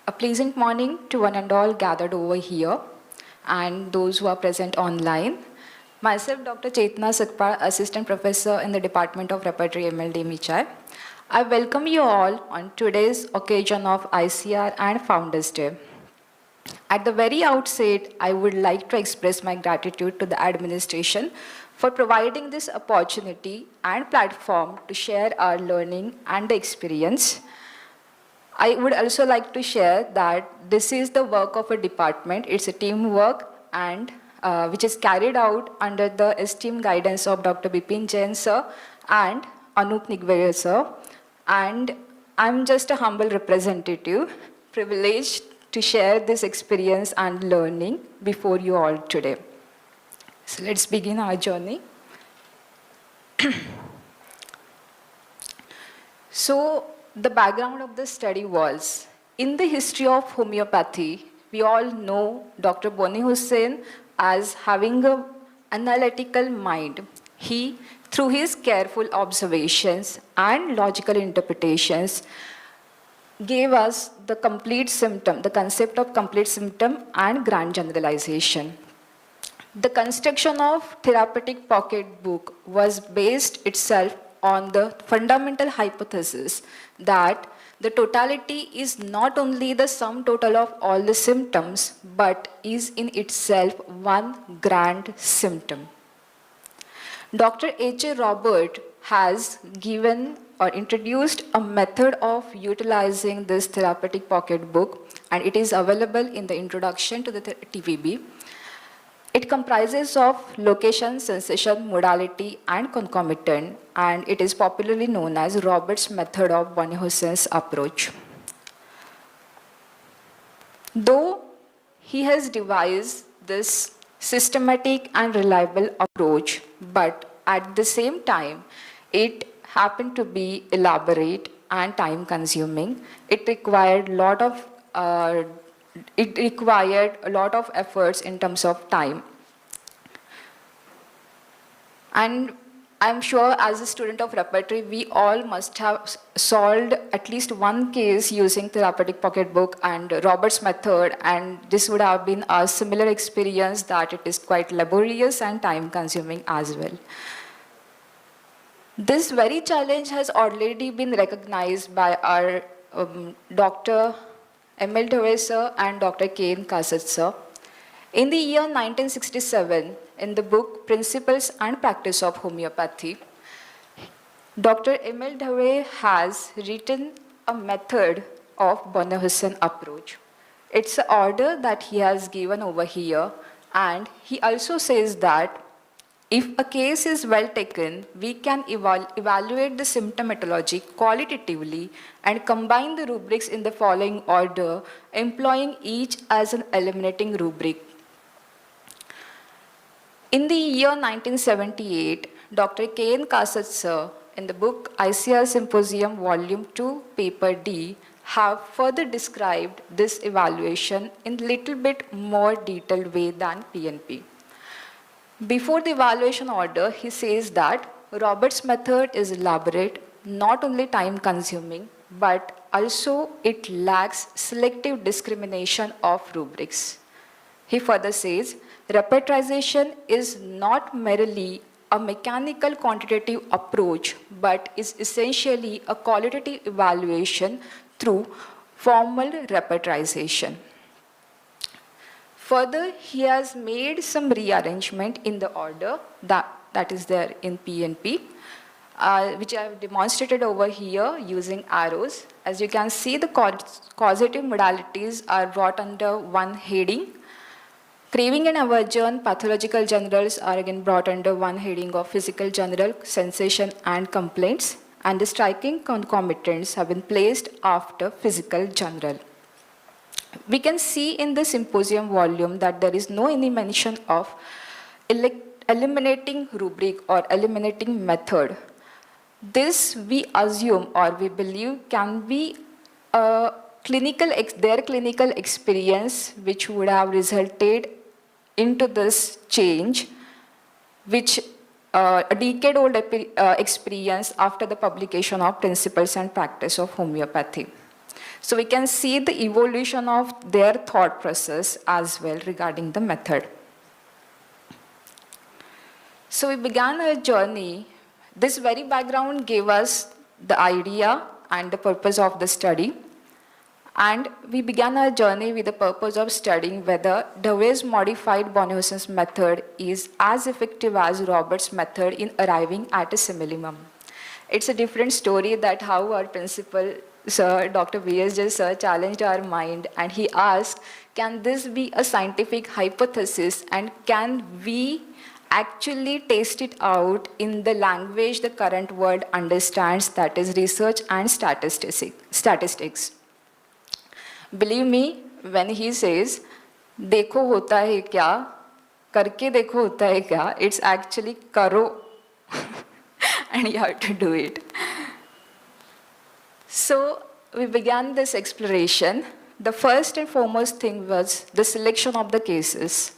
A pleasant morning to one and all gathered over here and those who are present online. Myself, Dr. Chetana Sakpal, Assistant Professor in the Department of Repertory, MLDMHI. I welcome you all on today's occasion of ICR and Founders Day. At the very outset, I would like to express my gratitude to the administration for providing this opportunity and platform to share our learning and the experience. I would also like to share that this is the work of a department. It's a teamwork and which is carried out under the esteemed guidance of Dr. Bipin Jain sir and Anup Nigvere sir. And I'm just a humble representative, privileged to share this experience and learning before you all today. So let's begin our journey. So the background of the study was, in the history of homeopathy, we all know Dr. Boenninghausen as having an analytical mind. He, through his careful observations and logical interpretations, gave us the complete symptom, the concept of complete symptom and grand generalization. The construction of therapeutic pocket book was based itself on the fundamental hypothesis that the totality is not only the sum total of all the symptoms, but is in itself one grand symptom. Dr. H.A. Robert has given or introduced a method of utilizing this therapeutic pocket book, and it is available in the introduction to the TVB. It comprises of location, sensation, modality, and concomitant, and it is popularly known as Robert's method of Boenninghausen's approach. Though he has devised this systematic and reliable approach, but at the same time, it happened to be elaborate and time-consuming. It required a lot of efforts in terms of time. And I'm sure as a student of repertory, we all must have solved at least one case using therapeutic pocket book and Robert's method, and this would have been a similar experience that it is quite laborious and time-consuming as well. This very challenge has already been recognized by our Dr. MLDT sir and Dr. K.N. Kasat sir. In the year 1967, in the book Principles and Practice of Homeopathy, Dr. MLDT has written a method of Boenninghausen approach. It's an order that he has given over here, and he also says that if a case is well taken, we can evaluate the symptomatology qualitatively and combine the rubrics in the following order, employing each as an eliminating rubric. In the year 1978, Dr. K.N. Kasat sir, in the book ICR Symposium Volume 2, Paper D, have further described this evaluation in a little bit more detailed way than PNP. Before the evaluation order, he says that Robert's method is elaborate, not only time-consuming, but also it lacks selective discrimination of rubrics. He further says, repertorization is not merely a mechanical quantitative approach, but is essentially a qualitative evaluation through formal repertorization. Further, he has made some rearrangement in the order that is there in PNP, which I have demonstrated over here using arrows. As you can see, the causative modalities are brought under one heading. Craving and aversion, pathological generals are again brought under one heading of physical general, sensation and complaints, and the striking concomitants have been placed after physical general. We can see in the symposium volume that there is no any mention of eliminating rubric or eliminating method. This we assume or we believe can be their clinical experience which would have resulted into this change, which a decade-old experience after the publication of Principles and Practice of Homeopathy. So we can see the evolution of their thought process as well regarding the method. So we began a journey. This very background gave us the idea and the purpose of the study. And we began our journey with the purpose of studying whether Dhawale's modified Boenninghausen's method is as effective as Robert's method in arriving at a simillimum. It's a different story that how our principal, sir, Dr. B.S.J. sir, challenged our mind, and he asked, can this be a scientific hypothesis, and can we actually test it out in the language the current world understands, that is research and statistics. Believe me, when he says, देखो होता है क्या, करके देखो होता है क्या, it's actually करो, and you have to do it. So we began this exploration. The first and foremost thing was the selection of the cases.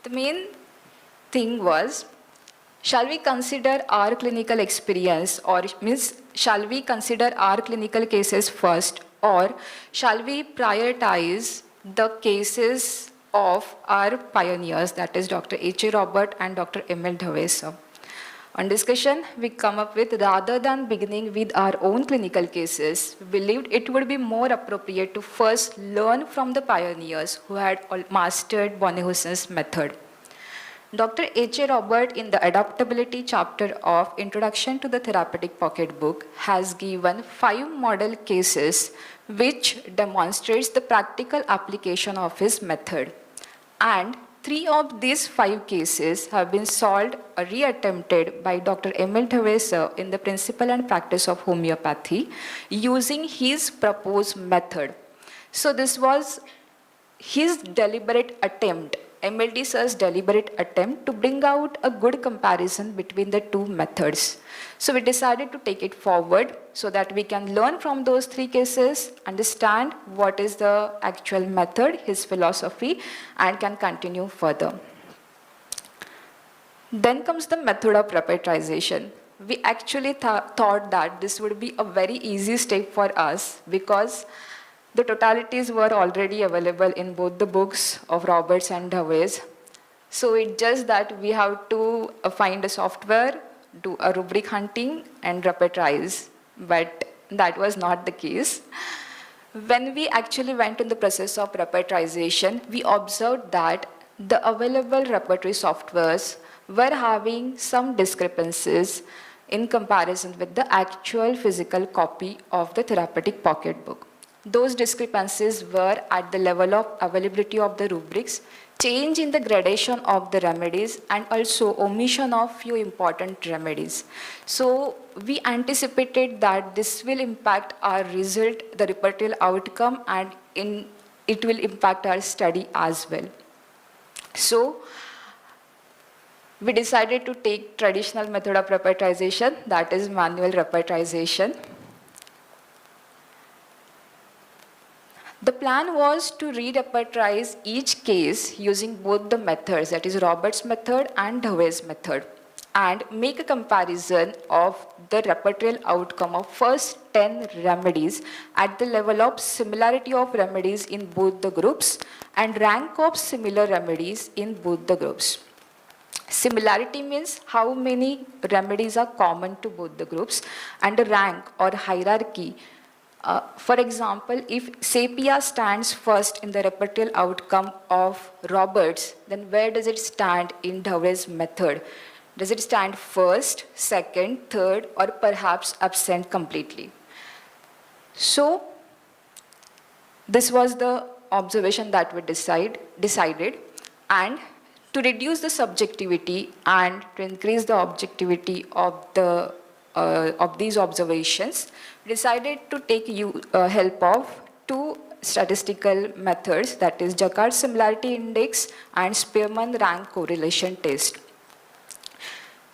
The main thing was, shall we consider our clinical experience, or means shall we consider our clinical cases first, or shall we prioritize the cases of our pioneers, that is Dr. H.A. Robert and Dr. M.L. Dhawale. On discussion, we come up with, rather than beginning with our own clinical cases, we believed it would be more appropriate to first learn from the pioneers who had mastered Boenninghausen's method. Dr. H.A. Robert, in the adaptability chapter of Introduction to the Therapeutic Pocketbook, has given 5 model cases which demonstrates the practical application of his method. And 3 of these 5 cases have been solved or reattempted by Dr. M.L. Dhawale in the Principle and Practice of Homeopathy using his proposed method. So this was his deliberate attempt, MLD sir's deliberate attempt to bring out a good comparison between the 2 methods. So we decided to take it forward so that we can learn from those 3 cases, understand what is the actual method, his philosophy, and can continue further. Then comes the method of repertorization. We actually thought that this would be a very easy step for us because the totalities were already available in both the books of Roberts and Dhawale's. So it's just that we have to find a software, do a rubric hunting, and repertorize. But that was not the case. When we actually went in the process of repertorization, we observed that the available repertory softwares were having some discrepancies in comparison with the actual physical copy of the therapeutic pocketbook. Those discrepancies were at the level of availability of the rubrics, change in the gradation of the remedies, and also omission of few important remedies. So we anticipated that this will impact our result, the repertorial outcome, and it will impact our study as well. So we decided to take traditional method of repertorization, that is manual repertorization. The plan was to re-repertorize each case using both the methods, that is Robert's method and Dhawale's method, and make a comparison of the repertorial outcome of first 10 remedies at the level of similarity of remedies in both the groups and rank of similar remedies in both the groups. Similarity means how many remedies are common to both the groups, and a rank or hierarchy. For example, if sepia stands first in the repertorial outcome of Roberts, then where does it stand in Dhawale's method? Does it stand first, second, third, or perhaps absent completely? So this was the observation that we decided, and to reduce the subjectivity and to increase the objectivity of these observations, decided to take help of 2 statistical methods, that is Jacquard Similarity Index and Spearman Rank Correlation Test.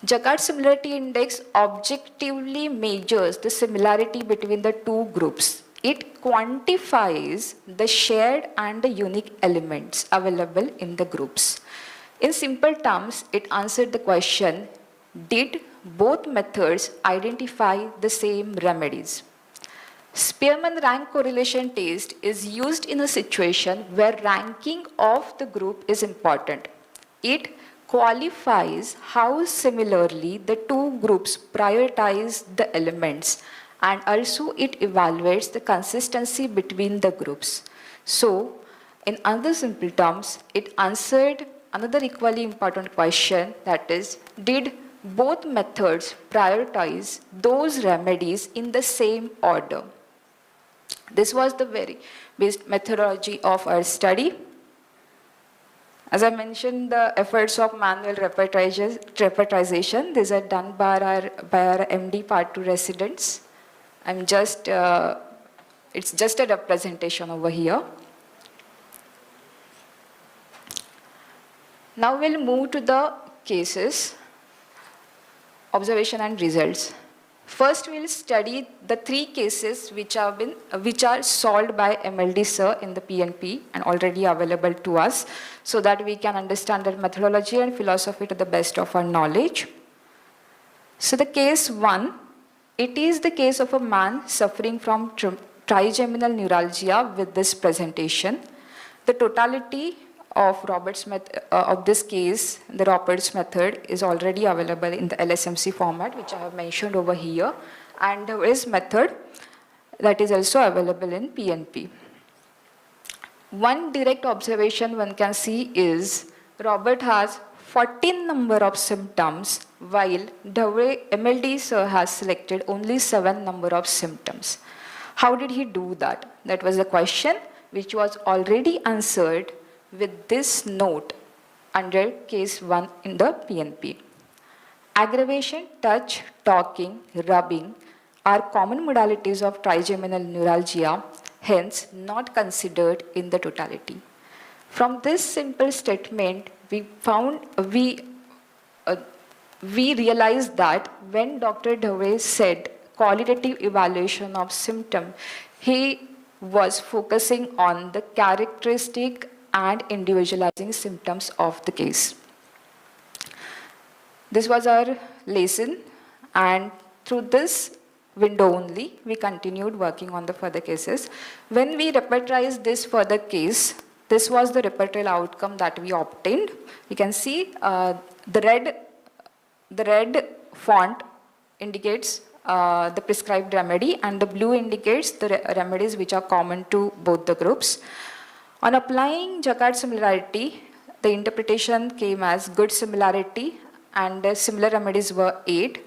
Jacquard Similarity Index objectively measures the similarity between the 2 groups. It quantifies the shared and the unique elements available in the groups. In simple terms, it answered the question, did both methods identify the same remedies? Spearman rank correlation test is used in a situation where ranking of the group is important. It qualifies how similarly the two groups prioritize the elements, and also it evaluates the consistency between the groups. So, in other simple terms, it answered another equally important question, that is, did both methods prioritize those remedies in the same order? This was the very basic methodology of our study. As I mentioned, the efforts of manual repertorization, these are done by our MD Part 2 residents. It's just a representation over here. Now we'll move to the cases, observation and results. First, we'll study the 3 cases which are solved by MLD sir in the PNP and already available to us, so that we can understand their methodology and philosophy to the best of our knowledge. So the case 1, it is the case of a man suffering from trigeminal neuralgia with this presentation. The totality of this case, the Roberts method, is already available in the LSMC format, which I have mentioned over here, and there is method that is also available in PNP. One direct observation one can see is Robert has 14 number of symptoms, while Dhawale MLD sir has selected only 7 number of symptoms. How did he do that? That was the question which was already answered with this note under case 1 in the PNP. Aggravation, touch, talking, rubbing are common modalities of trigeminal neuralgia, hence not considered in the totality. From this simple statement, we realized that when Dr. Dhawale said qualitative evaluation of symptom, he was focusing on the characteristic and individualizing symptoms of the case. This was our lesson, and through this window only, we continued working on the further cases. When we repertorized this further case, this was the repertorial outcome that we obtained. You can see the red font indicates the prescribed remedy, and the blue indicates the remedies which are common to both the groups. On applying Jacquard similarity, the interpretation came as good similarity, and the similar remedies were 8.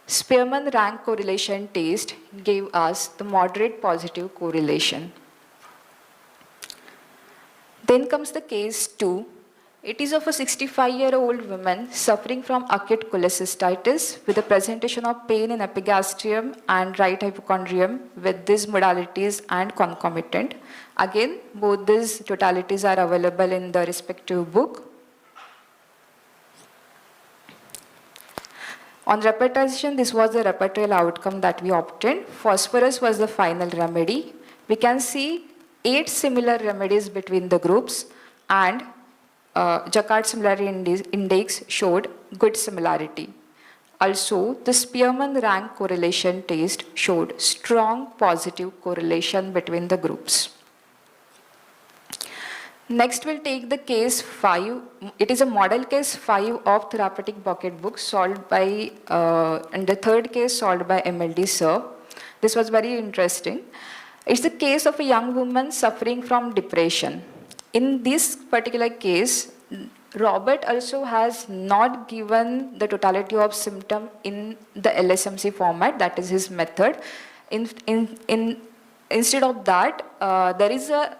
Spearman rank correlation test gave us the moderate positive correlation. Then comes the case 2. It is of a 65-year-old woman suffering from acute cholecystitis with a presentation of pain in epigastrium and right hypochondrium with these modalities and concomitant. Again, both these totalities are available in the respective book. On repertorization, this was the repertorial outcome that we obtained. Phosphorus was the final remedy. We can see 8 similar remedies between the groups, and Jacquard similarity index showed good similarity. Also, the Spearman rank correlation test showed strong positive correlation between the groups. Next, we'll take the case 5. It is a model case 5 of therapeutic bucket book solved by, and the third case solved by MLD sir. This was very interesting. It's the case of a young woman suffering from depression. In this particular case, Robert also has not given the totality of symptom in the LSMC format, that is his method. Instead of that, there is a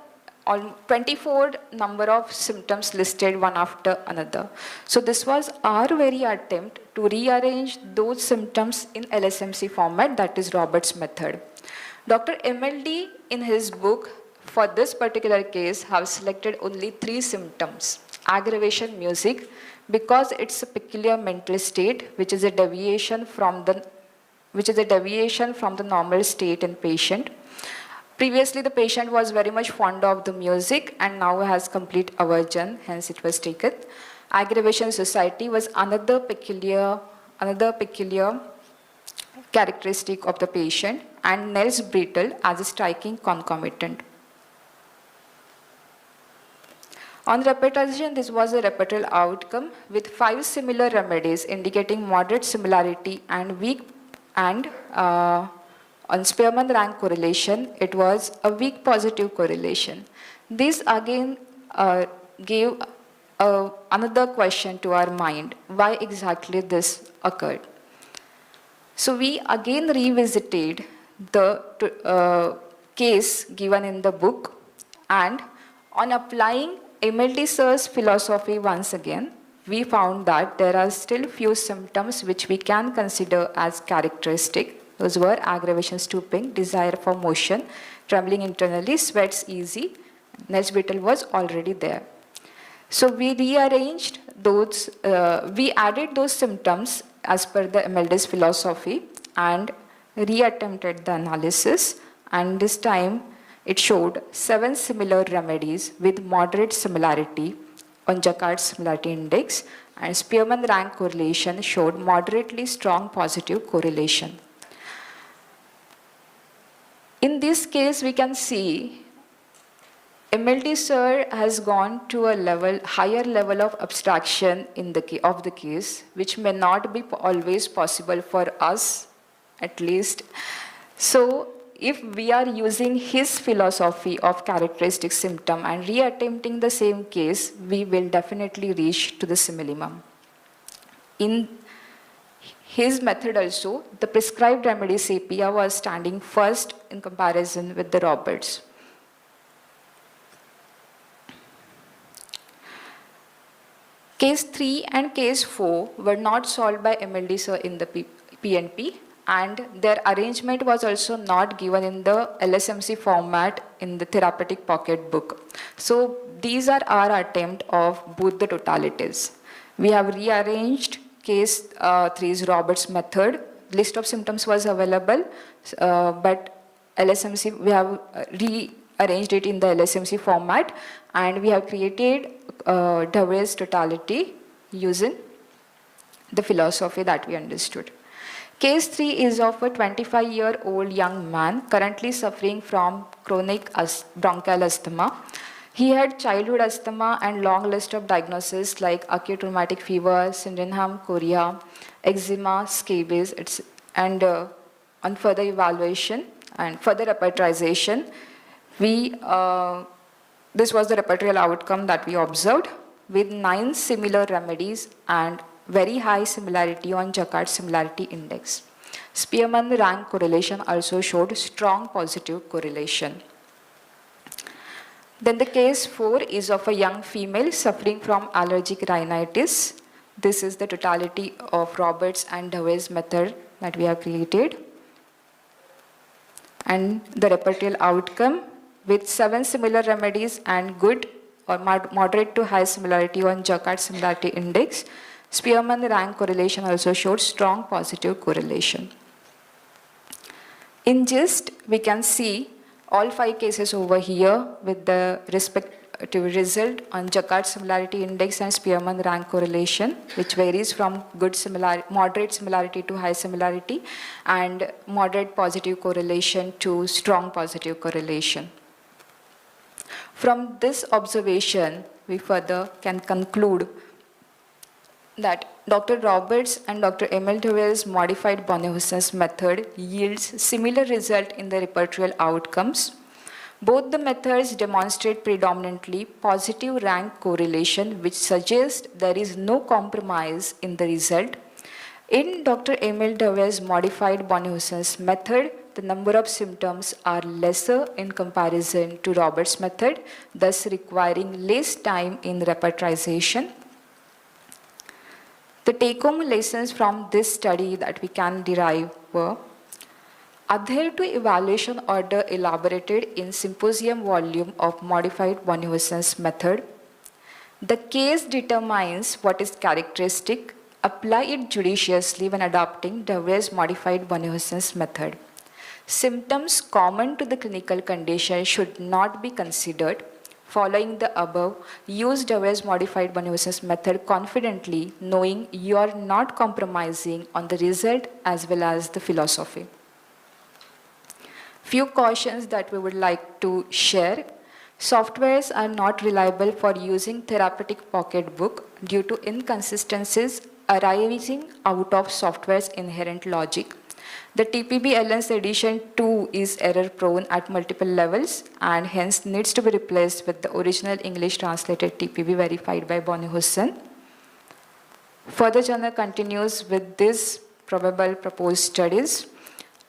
24 number of symptoms listed one after another. So this was our very attempt to rearrange those symptoms in LSMC format, that is Robert's method. Dr. MLD in his book for this particular case have selected only 3 symptoms. Aggravation, music, because it's a peculiar mental state which is a deviation from the normal state in patient. Previously, the patient was very much fond of the music and now has complete aversion, hence it was taken. Aggravation society was another peculiar characteristic of the patient, and Nels brittle as a striking concomitant. On repertorization, this was a repertorial outcome with 5 similar remedies indicating moderate similarity and weak, and on Spearman rank correlation, it was a weak positive correlation. This again gave another question to our mind, why exactly this occurred. So we again revisited the case given in the book, and on applying MLD sir's philosophy once again, we found that there are still few symptoms which we can consider as characteristic. Those were aggravation, stooping, desire for motion, trembling internally, sweats easy. Nels brittle was already there. So we rearranged those, we added those symptoms as per the MLD's philosophy and reattempted the analysis, and this time it showed 7 similar remedies with moderate similarity on Jacquard's similarity index, and Spearman rank correlation showed moderately strong positive correlation. In this case, we can see MLD sir has gone to a higher level of abstraction in the case, which may not be always possible for us, at least. So, if we are using his philosophy of characteristic symptom and reattempting the same case, we will definitely reach to the simillimum. In his method also, the prescribed remedy sepia was standing first in comparison with the Roberts. Case 3 and case 4 were not solved by MLD sir in the PNP, and their arrangement was also not given in the LSMC format in the therapeutic pocket book. So these are our attempt of both the totalities. We have rearranged case 3's Roberts method. List of symptoms was available, but LSMC, we have rearranged it in the LSMC format, and we have created Dhawale's totality using the philosophy that we understood. Case 3 is of a 25-year-old young man currently suffering from chronic bronchial asthma. He had childhood asthma and long list of diagnoses like acute rheumatic fever, Sydenham, chorea, eczema, scabies, and on further evaluation and further repertorization, this was the repertorial outcome that we observed with 9 similar remedies and very high similarity on Jacquard's similarity index. Spearman rank correlation also showed strong positive correlation. Then the case 4 is of a young female suffering from allergic rhinitis. This is the totality of Roberts and Dhawale's method that we have created. And the repertorial outcome with 7 similar remedies and good or moderate to high similarity on Jacquard's similarity index. Spearman rank correlation also showed strong positive correlation. In gist, we can see all 5 cases over here with the respective result on Jacquard's similarity index and Spearman rank correlation, which varies from moderate similarity to high similarity, and moderate positive correlation to strong positive correlation. From this observation, we further can conclude that Dr. Roberts and Dr. Emil Dhawale's modified Boenninghausen's method yields similar result in the repertorial outcomes. Both the methods demonstrate predominantly positive rank correlation, which suggests there is no compromise in the result. In Dr. Emil Dhawale's modified Boenninghausen's method, the number of symptoms are lesser in comparison to Roberts' method, thus requiring less time in repertorization. The take-home lessons from this study that we can derive were: adhere to evaluation order elaborated in symposium volume of modified Boenninghausen's method. The case determines what is characteristic. Apply it judiciously when adopting Dhawale's modified Boenninghausen's method. Symptoms common to the clinical condition should not be considered. Following the above, use Dhawale's modified Boenninghausen's method confidently, knowing you are not compromising on the result as well as the philosophy. Few cautions that we would like to share. Softwares are not reliable for using therapeutic pocketbook due to inconsistencies arising out of software's inherent logic. The TPB-LN's edition 2 is error-prone at multiple levels and hence needs to be replaced with the original English translated TPB verified by Boenninghausen. Further journal continues with these probable proposed studies.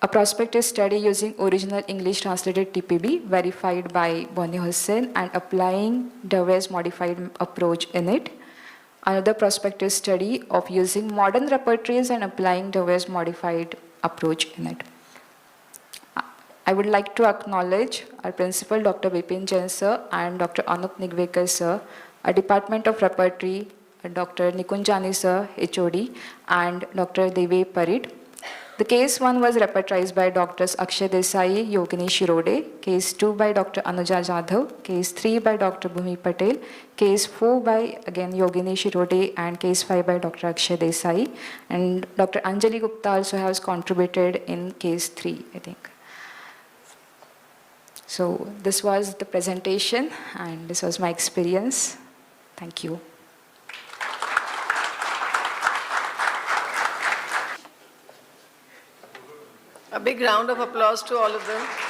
A prospective study using original English translated TPB verified by Boenninghausen and applying Dhawale's modified approach in it. Another prospective study of using modern repertories and applying Dhawale's modified approach in it. I would like to acknowledge our principal, Dr. Vipin Jain sir, and Dr. Anup Nigvekar sir, our Department of Repertory, Dr. Nikunjani sir, HOD, and Dr. Deve Parit. The case 1 was repertorized by Drs. Akshay Desai, Yogini Shirode, case 2 by Dr. Anuja Jadhav, case 3 by Dr. Bhumi Patel, case 4 by again Yogini Shirode, and case 5 by Dr. Akshay Desai. And Dr. Anjali Gupta also has contributed in case 3, I think. So this was the presentation and this was my experience. Thank you. A big round of applause to all of them.